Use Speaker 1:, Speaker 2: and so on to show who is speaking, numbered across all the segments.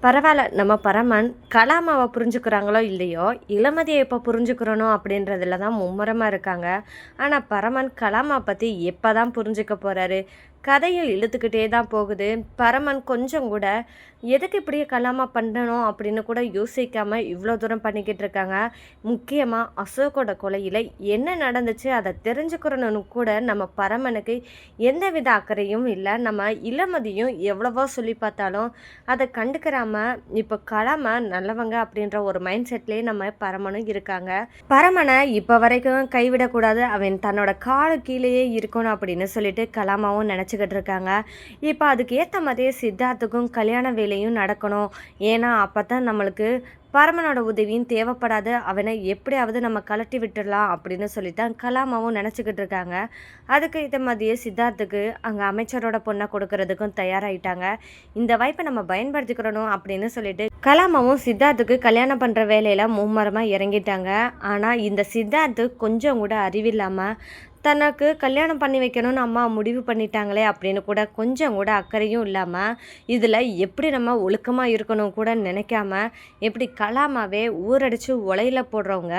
Speaker 1: பரவாயில்ல. நம்ம பரமன் கலாமாவ புரிஞ்சுக்கிறாங்களோ இல்லையோ, இளமதிய எப்போ புரிஞ்சுக்கிறணும் அப்படின்றதுல தான் மும்முரமா இருக்காங்க. ஆனா பரமன் கலாமா பத்தி எப்பதான் புரிஞ்சுக்க போறாரு? கதையும் இழுத்துக்கிட்டே தான் போகுது. பரமன் கொஞ்சம் கூட எதுக்கு இப்படி கலாமா பண்ணணும் அப்படின்னு கூட யோசிக்காம இவ்வளோ தூரம் பண்ணிக்கிட்டு இருக்காங்க. முக்கியமா அசோக்கோட கொலையில என்ன நடந்துச்சு அதை தெரிஞ்சுக்கிறணும்னு கூட நம்ம பரமனுக்கு எந்தவித அக்கறையும் இல்லை. நம்ம இளமதியும் எவ்வளவோ சொல்லி பார்த்தாலும் அதை கண்டுக்கிறாம இப்போ கலாமா நல்லவங்க அப்படின்ற ஒரு மைண்ட் செட்லேயே நம்ம பரமனும் இருக்காங்க. பரமனை இப்போ வரைக்கும் கைவிடக்கூடாது, அவன் தன்னோட காலு கீழேயே இருக்கணும் அப்படின்னு சொல்லிட்டு கலாமாவும் நினச்சிக்கிட்டு இருக்காங்க. இப்போ அதுக்கு ஏற்ற மாதிரியே சித்தார்த்துக்கும் கல்யாண வேலையும் நடக்கணும். ஏன்னா அப்போ தான் நம்மளுக்கு பரமனோட உதவியும் தேவைப்படாது, அவனை எப்படியாவது நம்ம கலட்டி விட்டுடலாம் அப்படின்னு சொல்லித்தான் கலாமாவும் நினச்சிக்கிட்டு இருக்காங்க. அதுக்கு இதை மதிய சித்தார்த்துக்கு அங்கே அமைச்சரோட பொண்ணை கொடுக்கறதுக்கும் தயாராகிட்டாங்க. இந்த வாய்ப்பை நம்ம பயன்படுத்திக்கிறணும் அப்படின்னு சொல்லிட்டு கலாமாவும் சித்தார்த்துக்கு கல்யாணம் பண்ணுற வேலையில் மும்மரமாக இறங்கிட்டாங்க. ஆனால் இந்த சித்தார்த்து கொஞ்சம் கூட அறிவில்லாமல் தனக்கு கல்யாணம் பண்ணி வைக்கணும்னு அம்மா முடிவு பண்ணிட்டாங்களே அப்படின்னு கூட கொஞ்சம் கூட அக்கறையும் இல்லாமல் இதில் எப்படி நம்ம ஒழுக்கமாக இருக்கணும் கூட நினைக்காம எப்படி கலாமாவே ஊரடிச்சு உலையில போடுறவங்க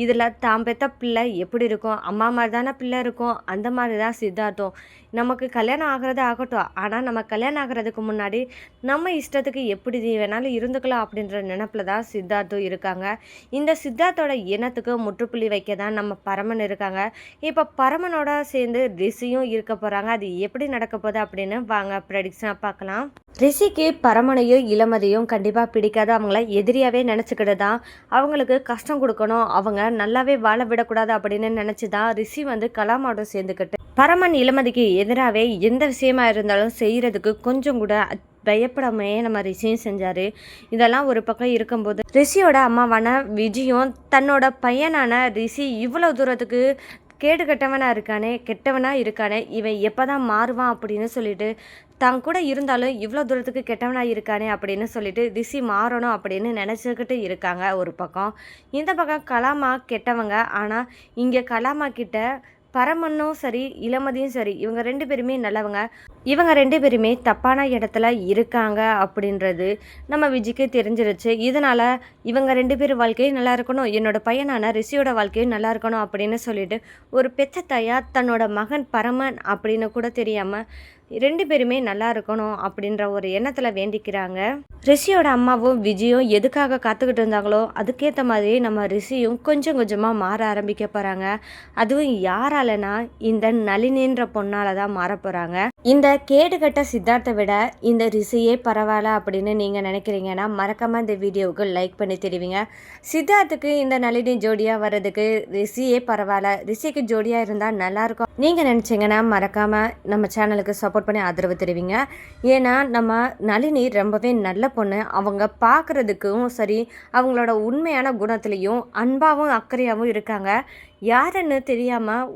Speaker 1: இதில் தான் பெற்ற பிள்ளை எப்படி இருக்கும், அம்மா மாதிரி தானே பிள்ளை இருக்கும், அந்த மாதிரி தான் சித்தார்த்தம். நமக்கு கல்யாணம் ஆகிறது ஆகட்டும், ஆனால் நம்ம கல்யாணம் ஆகிறதுக்கு முன்னாடி நம்ம இஷ்டத்துக்கு எப்படி வேணாலும் இருந்துக்கலாம் அப்படின்ற நினப்பில் தான் சித்தார்த்தும் இருக்காங்க. இந்த சித்தார்த்தோட இனத்துக்கு முற்றுப்புள்ளி வைக்க தான் நம்ம பரமன் இருக்காங்க. இப்போ பரமனோட சேர்ந்து ரிஷியும் இருக்க போகிறாங்க. அது எப்படி நடக்க போகுது அப்படின்னு வாங்க ப்ரெடிக்ஷனாக பார்க்கலாம். ரிஷிக்கு பரமனையும் இளமதியும் கண்டிப்பாக பிடிக்காது. அவங்கள எதிரியாகவே நினச்சிக்கிட்டு தான் அவங்களுக்கு கஷ்டம் கொடுக்கணும், அவங்க நல்லாவே வாழ விடக்கூடாது அப்படின்னு நினச்சி தான் ரிஷி வந்து கலாமாவோட சேர்ந்துக்கிட்டு பரமன் இளமதிக்கு எதிராகவே எந்த விஷயமா இருந்தாலும் செய்கிறதுக்கு கொஞ்சம் கூட பயப்படாமையே நம்ம ரிஷியும் செஞ்சார். இதெல்லாம் ஒரு பக்கம் இருக்கும்போது ரிஷியோட அம்மாவான விஜயும் தன்னோட பையனான ரிஷி இவ்வளோ தூரத்துக்கு கேடு கெட்டவனாக இருக்கானே, இவன் எப்போ தான் மாறுவான் அப்படின்னு சொல்லிட்டு தான் கூட இருந்தாலும் இவ்வளோ தூரத்துக்கு கெட்டவனாக இருக்கானே அப்படின்னு சொல்லிட்டு ரிஷி மாறணும் அப்படின்னு நினச்சிக்கிட்டு இருக்காங்க ஒரு பக்கம். இந்த பக்கம் கலாமா கெட்டவங்க, ஆனால் இங்கே கலாமா கிட்ட பரமனும் சரி இளமதியும் சரி இவங்க ரெண்டு பேருமே நல்லவங்க. இவங்க ரெண்டு பேருமே தப்பான இடத்துல இருக்காங்க அப்படின்றது நம்ம விஜய்க்கு தெரிஞ்சிருச்சு. இதனால் இவங்க ரெண்டு பேர் வாழ்க்கையும் நல்லா இருக்கணும், என்னோட பையனான ரிஷியோட வாழ்க்கையும் நல்லா இருக்கணும் அப்படின்னு சொல்லிட்டு ஒரு பெத்த தாயா தன்னோட மகன் பரமன் அப்படின்னு கூட தெரியாமல் ரெண்டு பேருமே நல்லா இருக்கணும் அப்படின்ற ஒரு எண்ணத்தில் வேண்டிக்கிறாங்க. ரிஷியோட அம்மாவும் விஜயும் எதுக்காக காத்துக்கிட்டு இருந்தாங்களோ அதுக்கேற்ற மாதிரி நம்ம ரிஷியும் கொஞ்சம் கொஞ்சமாக மாற ஆரம்பிக்க போகிறாங்க. அதுவும் யாராலனா இந்த நளினின்ற பொண்ணால் தான் மாற போகிறாங்க. இந்த கேடுகட்ட சித்தார்த்தை விட இந்த ரிஷியே பரவாயில்ல அப்படின்னு நீங்கள் நினைக்கிறீங்கன்னா மறக்காமல் இந்த வீடியோவுக்கு லைக் பண்ணி தெரிவிங்க. சித்தார்த்துக்கு இந்த நளினி ஜோடியாக வர்றதுக்கு ரிஷியே பரவாயில்ல, ரிஷிக்கு ஜோடியாக இருந்தால் நல்லாயிருக்கும் நீங்கள் நினச்சிங்கன்னா மறக்காமல் நம்ம சேனலுக்கு சப்போர்ட் பண்ணி ஆதரவு தெரிவிங்க. ஏன்னா நம்ம நளினி ரொம்பவே நல்ல பொண்ணு. அவங்க பார்க்குறதுக்கும் சரி அவங்களோட உண்மையான குணத்துலேயும் அன்பாகவும் அக்கறையாகவும் இருக்காங்க. யாருன்னு தெரியாமல்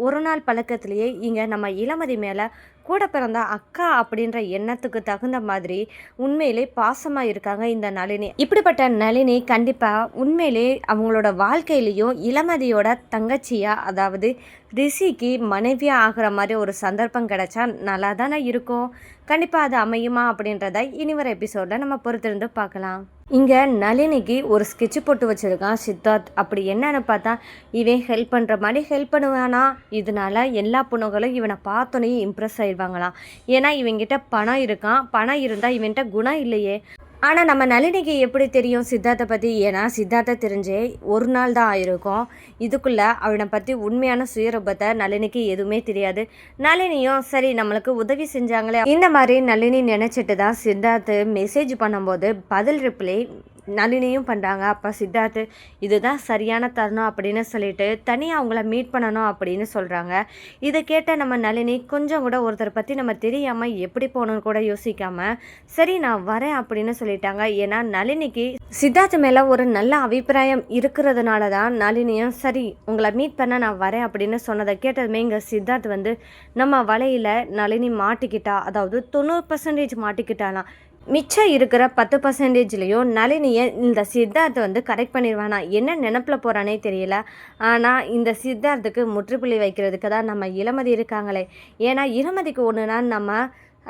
Speaker 1: ஒரு நாள் பழக்கத்திலேயே இங்கே நம்ம இளமதி மேலே கூட பிறந்த அக்கா அப்படின்ற எண்ணத்துக்கு தகுந்த மாதிரி உண்மையிலே பாசமாக இருக்காங்க இந்த நளினி. இப்படிப்பட்ட நளினி கண்டிப்பாக உண்மையிலே அவங்களோட வாழ்க்கையிலையும் இளமதியோட தங்கச்சியாக, அதாவது ரிஷிக்கு மனைவியாக ஆகிற மாதிரி ஒரு சந்தர்ப்பம் கிடைச்சா நல்லா தானே இருக்கும். கண்டிப்பாக அது அமையுமா அப்படின்றத இனி வர எபிசோடில் நம்ம பொறுத்திருந்து பார்க்கலாம். இங்கே நளினிக்கு ஒரு ஸ்கெட்சு போட்டு வச்சுருக்கான் சித்தார்த். அப்படி என்னன்னு பார்த்தா இவன் ஹெல்ப் பண்ணுற மாதிரி ஹெல்ப் பண்ணுவானா, இதனால எல்லா பொண்ணுகளும் இவனை பார்த்தோன்னே இம்ப்ரெஸ் ஆயிடுவாங்களாம். ஏன்னா இவங்கிட்ட பணம் இருக்கான், பணம் இருந்தால் இவன்கிட்ட குணம் இல்லையே. ஆனால் நம்ம நளினிக்கு எப்படி தெரியும் சித்தார்த்தை பற்றி? ஏன்னா சித்தார்த்தை தெரிஞ்சே ஒரு நாள் தான் ஆயிருக்கும். இதுக்குள்ளே அவனை பற்றி உண்மையான சுயரூபத்தை நளினிக்கு எதுவுமே தெரியாது. நளினியும் சரி நம்மளுக்கு உதவி செஞ்சாங்களே இந்த மாதிரி நளினி நினச்சிட்டு தான் சித்தார்த்து மெசேஜ் பண்ணும்போது பதில் ரிப்ளை நளினியும் பண்ணுறாங்க. அப்போ சித்தார்த்து இதுதான் சரியான தருணம் அப்படின்னு சொல்லிட்டு தனியாக அவங்கள மீட் பண்ணணும் அப்படின்னு சொல்கிறாங்க. இதை கேட்ட நம்ம நளினி கொஞ்சம் கூட ஒருத்தரை பற்றி நம்ம தெரியாமல் எப்படி போகணுன்னு கூட யோசிக்காமல் சரி நான் வரேன் அப்படின்னு சொல்லிட்டாங்க. ஏன்னா நளினிக்கு சித்தார்த்து மேலே ஒரு நல்ல அபிப்பிராயம் இருக்கிறதுனால தான் நளினியும் சரி உங்களை மீட் பண்ண நான் வரேன் அப்படின்னு சொன்னதை கேட்டதுமே இங்கே சித்தார்த் வந்து நம்ம வலையில் நளினி மாட்டிக்கிட்டா, அதாவது 90% மாட்டிக்கிட்டாலாம். மிச்சம் இருக்கிற 10%லேயும் நளினியை இந்த சித்தார்த்தை வந்து கரெக்ட் பண்ணிடுவானா, என்ன நினப்பில் போகிறானே தெரியல. ஆனால் இந்த சித்தார்த்துக்கு முற்றுப்புள்ளி வைக்கிறதுக்கு தான் நம்ம இளமதி இருக்காங்களே. ஏன்னா இளமதிக்கு ஒன்றுனா நம்ம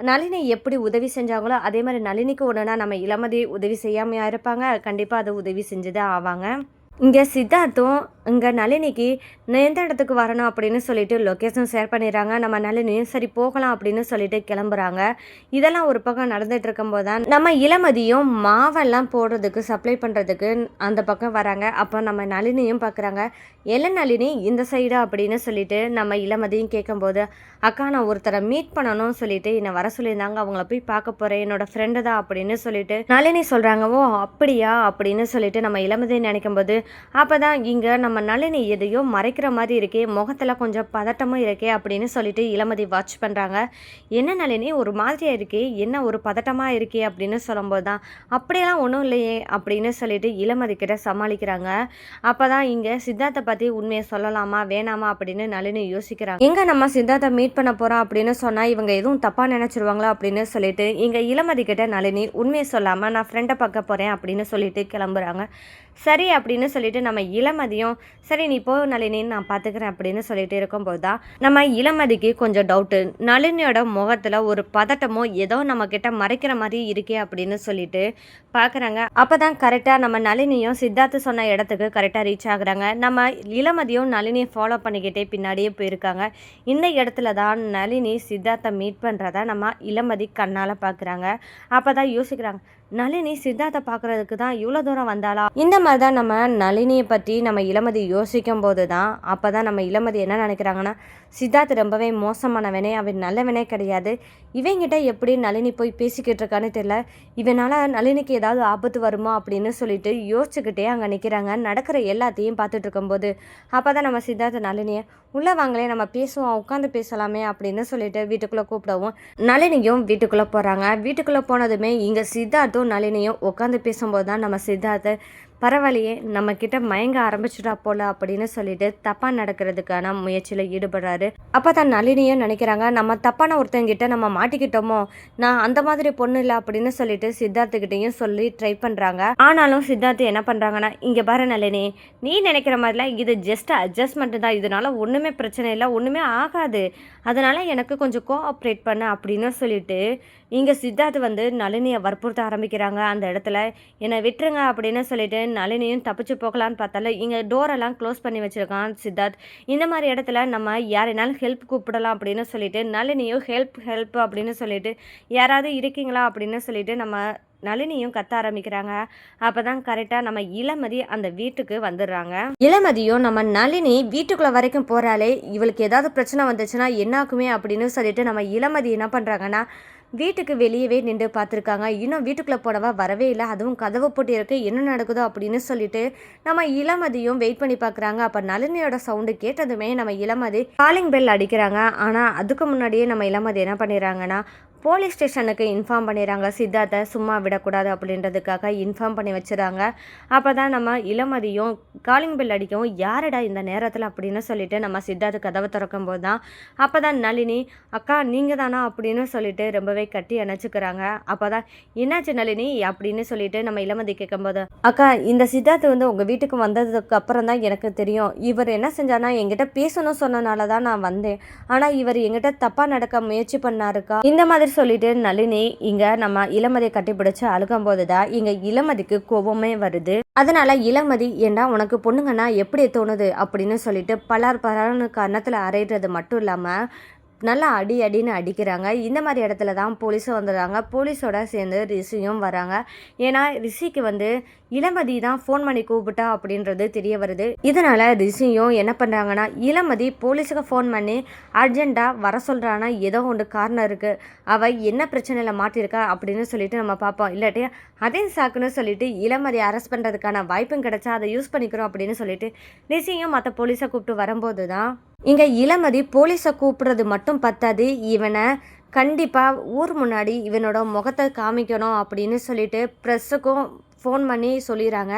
Speaker 1: நளினி எப்படி உதவி செஞ்சாங்களோ அதே மாதிரி நளினிக்கு ஒன்றுனா நம்ம இளமதி உதவி செய்யாமையா இருப்பாங்க. கண்டிப்பாக அதை உதவி செஞ்சு தான் ஆவாங்க. இங்கே சித்தார்த்தும் இங்கே நளினிக்கு எந்த இடத்துக்கு வரணும் அப்படின்னு சொல்லிட்டு லொக்கேஷன் ஷேர் பண்ணிடுறாங்க. நம்ம நளினியும் சரி போகலாம் அப்படின்னு சொல்லிட்டு கிளம்புறாங்க. இதெல்லாம் ஒரு பக்கம் நடந்துட்டு இருக்கும்போது தான் நம்ம இளமதியும் மாவெல்லாம் போடுறதுக்கு சப்ளை பண்ணுறதுக்கு அந்த பக்கம் வராங்க. அப்போ நம்ம நளினியும் பார்க்குறாங்க. நளினி இந்த சைடா அப்படின்னு சொல்லிட்டு நம்ம இளமதியும் கேட்கும்போது, அக்கா நான் ஒருத்தரை மீட் பண்ணணும்னு சொல்லிட்டு என்னை வர சொல்லியிருந்தாங்க, அவங்கள போய் பார்க்க போகிறேன், என்னோட ஃப்ரெண்டு தான் அப்படின்னு சொல்லிட்டு நளினி சொல்கிறாங்க. ஓ அப்படியா அப்படின்னு சொல்லிட்டு நம்ம இளமதி நினைக்கும்போது, அப்போ தான் இங்கே நம்ம நளினி எதையோ மறைக்கிற மாதிரி இருக்கே, முகத்தில் கொஞ்சம் பதட்டமும் இருக்கே அப்படின்னு சொல்லிட்டு இளமதி வாட்ச் பண்ணுறாங்க. என்ன நளினி ஒரு மாதிரியாக இருக்கே, என்ன ஒரு பதட்டமாக இருக்கே அப்படின்னு சொல்லும்போது தான், அப்படியெல்லாம் ஒன்றும் இல்லையே அப்படின்னு சொல்லிட்டு இளமதி கிட்ட சமாளிக்கிறாங்க. அப்போ தான் இங்கே சித்தார்த்தை பற்றி உண்மையை சொல்லலாமா வேணாமா அப்படின்னு நளினி யோசிக்கிறாங்க. எங்கே நம்ம சித்தார்த்தை மீட் பண்ண போகிறோம் அப்படின்னு சொன்னால் இவங்க எதுவும் தப்பாக நினச்சிருவாங்களா அப்படின்னு சொல்லிட்டு இங்கே இளமதி கிட்ட நளினி உண்மையை சொல்லாமல் நான் ஃப்ரெண்டை பார்க்க போகிறேன் அப்படின்னு சொல்லிட்டு கிளம்புறாங்க. சரி அப்படின்னு சொல்லிட்டு நம்ம இளமதியும் சரி நீ போ நளினின்னு நான் பார்த்துக்கிறேன் அப்படின்னு சொல்லிட்டு இருக்கும்போது தான் நம்ம இளமதிக்கு கொஞ்சம் டவுட்டு. நளினியோட முகத்தில் ஒரு பதட்டமோ ஏதோ நம்ம கிட்ட மறைக்கிற மாதிரி இருக்கே அப்படின்னு சொல்லிட்டு பார்க்குறாங்க. அப்போ தான் கரெக்டாக நம்ம நளினியும் சித்தார்த்து சொன்ன இடத்துக்கு கரெக்டாக ரீச் ஆகுறாங்க. நம்ம இளமதியும் நளினியை ஃபாலோ பண்ணிக்கிட்டே பின்னாடியே போயிருக்காங்க. இந்த இடத்துல தான் நளினி சித்தார்த்தை மீட் பண்ணுறத நம்ம இளமதி கண்ணால் பார்க்குறாங்க. அப்போ தான் யோசிக்கிறாங்க, நளினி சித்தார்த்தை பார்க்குறதுக்கு தான் இவ்வளோ தூரம் வந்தாளா? இந்த மாதிரி தான் நம்ம நளினியை பற்றி நம்ம இளமதி யோசிக்கும் போது தான் அப்போ தான் நம்ம இளமதி என்ன நினைக்கிறாங்கன்னா, சித்தார்த் ரொம்பவே மோசமானவனே, அவன் நல்லவனே கிடையாது, இவங்கிட்ட எப்படி நளினி போய் பேசிக்கிட்டு இருக்கான்னு தெரியல, இவனால் நளினிக்கு ஏதாவது ஆபத்து வருமா அப்படின்னு சொல்லிட்டு யோசிச்சுக்கிட்டே அங்கே நிற்கிறாங்க. நடக்கிற எல்லாத்தையும் பார்த்துட்டு இருக்கும்போது அப்போ தான் நம்ம சித்தார்த் நளினியை உள்ளே வாங்களே நம்ம பேசுவோம் உட்காந்து பேசலாமே அப்படின்னு சொல்லிட்டு வீட்டுக்குள்ளே கூப்பிடவும் நளினியும் வீட்டுக்குள்ளே போகிறாங்க. வீட்டுக்குள்ளே போனதுமே இங்கே சித்தார்த்தும் நளினியும் உட்காந்து பேசும்போது தான் நம்ம சித்தார்த்து பரவாயில்லையே நம்மக்கிட்ட மயங்க ஆரம்பிச்சுட்டா போல அப்படின்னு சொல்லிட்டு தப்பாக நடக்கிறதுக்கான முயற்சியில் ஈடுபடுறாரு. அப்போ தான் நளினியும் நினைக்கிறாங்க, நம்ம தப்பான ஒருத்தங்கிட்ட நம்ம மாட்டிக்கிட்டோமோ, நான் அந்த மாதிரி பொண்ணு இல்லை அப்படின்னு சொல்லிட்டு சித்தார்த்துக்கிட்டையும் சொல்லி ட்ரை பண்ணுறாங்க. ஆனாலும் சித்தார்த்து என்ன பண்ணுறாங்கன்னா, இங்கே பாரு நளினி, நீ நினைக்கிற மாதிரிலாம் இது ஜஸ்ட் அட்ஜஸ்ட்மெண்ட்டு தான், இதனால ஒன்றுமே பிரச்சனை இல்லை, ஒன்றுமே ஆகாது, அதனால் எனக்கு கொஞ்சம் கோஆப்ரேட் பண்ண அப்படின்னு சொல்லிட்டு இங்கே சித்தார்த்து நளினியை வற்புறுத்த ஆரம்பிக்கிறாங்க. அந்த இடத்துல என்னை விட்டுருங்க அப்படின்னு சொல்லிட்டு நளினியும் தப்பிச்சு போகலான்னு பார்த்தால இங்கே டோரெல்லாம் க்ளோஸ் பண்ணி வச்சுருக்கான் சித்தார்த். இந்த மாதிரி இடத்துல நம்ம யாருனாலும் ஹெல்ப் கூப்பிடலாம் அப்படின்னு சொல்லிட்டு நளினியும் ஹெல்ப் அப்படின்னு சொல்லிட்டு யாராவது இருக்கீங்களா அப்படின்னு சொல்லிட்டு நம்ம நளினியும் கத்த ஆரம்பிக்கிறாங்க. அப்பதான் கரெக்டா நம்ம இளமதி அந்த வீட்டுக்கு வந்துடுறாங்க. இளமதியும் நம்ம நளினி வீட்டுக்குள்ள வரைக்கும் போறாளே, இவளுக்கு ஏதாவது பிரச்சனை வந்துச்சுன்னா என்னாக்குமே அப்படின்னு சொல்லிட்டு நம்ம இளமதி என்ன பண்றாங்கன்னா வீட்டுக்கு வெளியவே நின்று பார்த்துருக்காங்க. இன்னும் வீட்டுக்குள்ளே போனவா வரவே இல்லை, அதுவும் கதவை போட்டு இருக்கு, என்ன நடக்குதோ அப்படின்னு சொல்லிட்டு நம்ம இளமதியும் வெயிட் பண்ணி பார்க்குறாங்க. அப்போ நளினியோட சவுண்டு கேட்டதுமே நம்ம இளமதி காலிங் பெல் அடிக்கிறாங்க. ஆனால் அதுக்கு முன்னாடியே நம்ம இளமதி என்ன பண்ணிடுறாங்கன்னா போலீஸ் ஸ்டேஷனுக்கு இன்ஃபார்ம் பண்ணிடுறாங்க. சித்தார்த்தை சும்மா விடக்கூடாது அப்படின்றதுக்காக இன்ஃபார்ம் பண்ணி வச்சுறாங்க. அப்போ தான் நம்ம இளமதியும் காலிங் பெல் அடிக்கவும் யாரடா இந்த நேரத்தில் அப்படின்னு சொல்லிட்டு நம்ம சித்தார்த்து கதவை திறக்கும் போது தான் அப்போ தான் நளினி அக்கா நீங்கள் தானா அப்படின்னு சொல்லிட்டு ரொம்பவே கட்டி அணைச்சிக்கிறாங்க. அப்போ தான் என்னாச்சு நளினி அப்படின்னு சொல்லிட்டு நம்ம இளமதி கேட்கும்போது, அக்கா இந்த சித்தார்த்து உங்கள் வீட்டுக்கு வந்ததுக்கு அப்புறம் தான் எனக்கு தெரியும், இவர் என்ன செஞ்சானா என்கிட்ட பேசணும் சொன்னனால தான் நான் வந்தேன், ஆனால் இவர் என்கிட்ட தப்பாக நடக்க முயற்சி பண்ணாருக்கா இந்த மாதிரி சொல்லிட்டு நளினி இங்க நம்ம இளமதியை கட்டிப்பிடிச்சு அழுகும்போது தான் இங்க இளமதிக்கு கோபமே வருது. அதனால இளமதி ஏண்டா உனக்கு பொண்ணுங்கன்னா எப்படி தோணுது அப்படின்னு சொல்லிட்டு பலர்னு கன்னத்தில் அரைகிறது மட்டும் இல்லாமல் நல்லா அடின்னு அடிக்கிறாங்க. இந்த மாதிரி இடத்துல தான் போலீஸும் வந்துடுறாங்க. போலீஸோட சேர்ந்து ரிஷியும் வராங்க. ஏன்னா ரிஷிக்கு இளமதி தான் ஃபோன் பண்ணி கூப்பிட்டா அப்படின்றது தெரிய வருது. இதனால் ரிஷியும் என்ன பண்ணுறாங்கன்னா இளமதி போலீஸுக்கு ஃபோன் பண்ணி அர்ஜெண்ட்டாக வர சொல்கிறான்னா ஏதோ ஒன்று காரணம் இருக்குது, அவள் என்ன பிரச்சனையில் மாட்டியிருக்கா அப்படின்னு சொல்லிட்டு நம்ம பார்ப்போம், இல்லாட்டி அதே சாக்குன்னு சொல்லிட்டு இளமதி அரெஸ்ட் பண்ணுறதுக்கான வாய்ப்பும் கிடைச்சா அதை யூஸ் பண்ணிக்கிறோம் அப்படின்னு சொல்லிட்டு ரிஷியும் மற்ற போலீஸை கூப்பிட்டு வரும்போது தான் இங்கே இளமதி போலீஸை கூப்பிடுறது மட்டும் பத்தாது, இவனை கண்டிப்பாக ஊர் முன்னாடி இவனோட முகத்தை காமிக்கணும் அப்படின்னு சொல்லிட்டு ப்ரெஸ்ஸுக்கும் ஃபோன் பண்ணி சொல்லிடுறாங்க.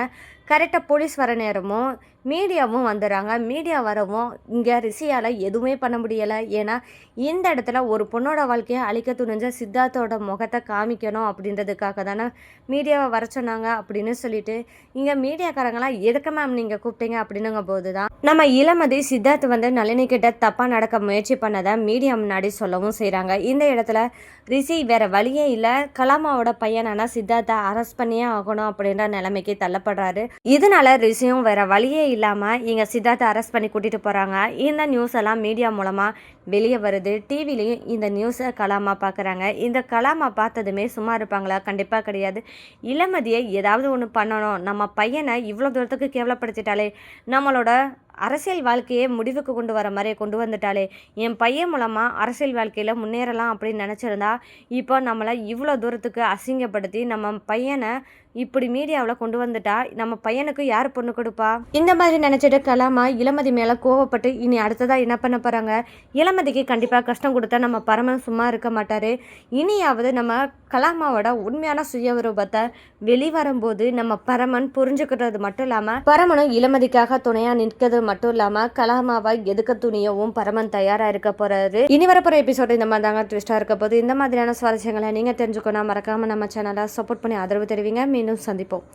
Speaker 1: கரெக்டாக போலீஸ் வர நேரமும் மீடியாவும் வந்துடுறாங்க. மீடியா வரவும் இங்கே ரிஷியால் எதுவுமே பண்ண முடியலை. ஏன்னா இந்த இடத்துல ஒரு பொண்ணோட வாழ்க்கையை அழிக்க துணிஞ்ச சித்தார்த்தோட முகத்தை காமிக்கணும் அப்படின்றதுக்காக தானே மீடியாவை வர சொன்னாங்க அப்படின்னு சொல்லிட்டு இங்கே மீடியாக்காரங்களாம் எதுக்கு மேம் நீங்கள் கூப்பிட்டீங்க அப்படின்னுங்க போது தான் நம்ம இளமதி சித்தார்த் வந்து நளினி கிட்ட தப்பாக நடக்க முயற்சி பண்ணதை மீடியா முன்னாடி சொல்லவும் செய்கிறாங்க. இந்த இடத்துல ரிஷி வேற வழியே இல்லை, கலாமாவோட பையனான சித்தார்த்தை அரெஸ்ட் பண்ணியே ஆகணும் அப்படின்ற நிலைமைக்கு தள்ளப்படுறாரு. இதனால ரிஷியும் வேற வழியே இல்லாமல் இங்கே சித்தார்த்தை அரெஸ்ட் பண்ணி கூட்டிகிட்டு போகிறாங்க. இந்த நியூஸ் எல்லாம் மீடியா மூலமாக வெளியே வருது. டிவிலையும் இந்த நியூஸை கலாமா பார்க்குறாங்க. இந்த கலாமா பார்த்ததுமே சும்மா இருப்பாங்களா? கண்டிப்பாக கிடையாது. இளமதியை ஏதாவது ஒன்று பண்ணணும், நம்ம பையனை இவ்வளோ தூரத்துக்கு கேவலப்படுத்திட்டாலே, நம்மளோட அரசியல் வாழ்க்கையே முடிவுக்கு கொண்டு வர மாதிரி கொண்டு வந்துட்டாலே, என் பையன் மூலமாக அரசியல் வாழ்க்கையில் முன்னேறலாம் அப்படின்னு நினச்சிருந்தா இப்போ நம்மளை இவ்வளோ தூரத்துக்கு அசிங்கப்படுத்தி நம்ம பையனை இப்படி மீடியாவில் கொண்டு வந்துட்டா நம்ம பையனுக்கு யார் பொண்ணு கொடுப்பா? இந்த மாதிரி நினச்சிட்டு கலாமா இளமதி மேலே கோவப்பட்டு இனி அடுத்ததாக என்ன பண்ண போகிறாங்க? இளமதிக்கு கண்டிப்பாக கஷ்டம் கொடுத்தா நம்ம பரமன் சும்மா இருக்க மாட்டார். இனியாவது நம்ம கலாமாவோட உண்மையான சுயரூபத்தை வெளிவரும்போது நம்ம பரமன் புரிஞ்சுக்கிறது மட்டும் இல்லாமல் பரமனும் இளமதிக்காக துணையாக நிற்கிறது மட்டும் இல்லாமல் கலாமாவை எதுக்க துணியவும் பரமன் தயாராக இருக்க போகிறாரு. இனி வரப்போகிற எபிசோடு இந்த மாதிரி தாங்க ட்விஸ்டாக இருக்க போது. இந்த மாதிரியான சுவாரஸ்யங்களை நீங்கள் தெரிஞ்சுக்கணும் மறக்காமல் நம்ம சேனலை சப்போர்ட் பண்ணி ஆதரவு தெரிவிங்க. மீண்டும் சந்திப்போம்.